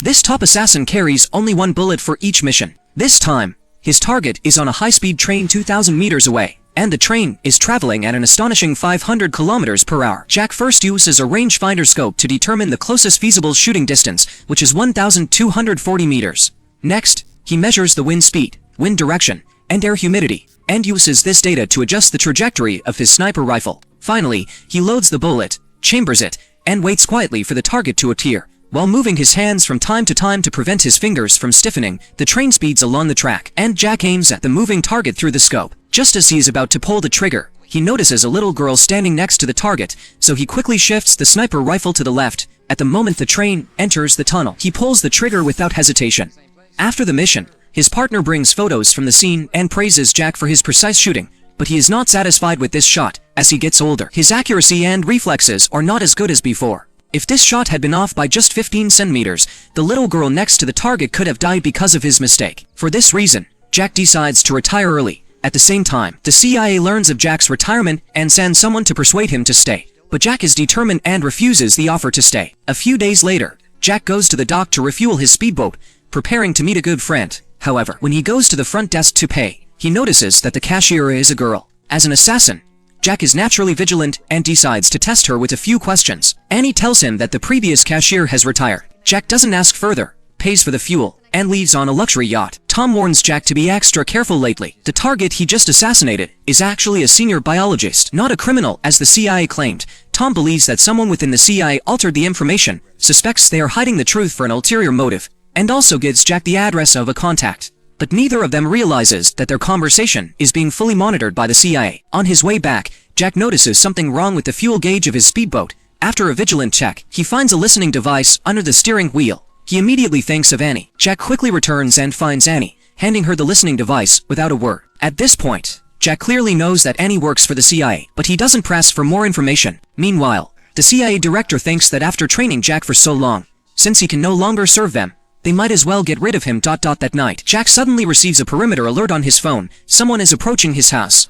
This top assassin carries only one bullet for each mission. This time, his target is on a high-speed train 2,000 meters away, and the train is traveling at an astonishing 500 kilometers per hour. Jack first uses a rangefinder scope to determine the closest feasible shooting distance, which is 1,240 meters. Next, he measures the wind speed, wind direction, and air humidity, and uses this data to adjust the trajectory of his sniper rifle. Finally, he loads the bullet, chambers it, and waits quietly for the target to appear. While moving his hands from time to time to prevent his fingers from stiffening, the train speeds along the track, and Jack aims at the moving target through the scope. Just as he is about to pull the trigger, he notices a little girl standing next to the target, so he quickly shifts the sniper rifle to the left. At the moment the train enters the tunnel, he pulls the trigger without hesitation. After the mission, his partner brings photos from the scene and praises Jack for his precise shooting, but he is not satisfied with this shot. As he gets older, his accuracy and reflexes are not as good as before. If this shot had been off by just 15 centimeters, the little girl next to the target could have died because of his mistake. For this reason, Jack decides to retire early. At the same time, the CIA learns of Jack's retirement and sends someone to persuade him to stay. But Jack is determined and refuses the offer to stay. A few days later, Jack goes to the dock to refuel his speedboat, preparing to meet a good friend. However, when he goes to the front desk to pay, he notices that the cashier is a girl. As an assassin, Jack is naturally vigilant and decides to test her with a few questions. Annie tells him that the previous cashier has retired. Jack doesn't ask further, pays for the fuel, and leaves on a luxury yacht. Tom warns Jack to be extra careful lately. The target he just assassinated is actually a senior biologist, not a criminal as the CIA claimed. Tom believes that someone within the CIA altered the information, suspects they are hiding the truth for an ulterior motive, and also gives Jack the address of a contact. But neither of them realizes that their conversation is being fully monitored by the CIA. On his way back, Jack notices something wrong with the fuel gauge of his speedboat. After a vigilant check, he finds a listening device under the steering wheel. He immediately thinks of Annie. Jack quickly returns and finds Annie, handing her the listening device without a word. At this point, Jack clearly knows that Annie works for the CIA, but he doesn't press for more information. Meanwhile, the CIA director thinks that after training Jack for so long, since he can no longer serve them, they might as well get rid of him. That night, Jack suddenly receives a perimeter alert on his phone. Someone is approaching his house.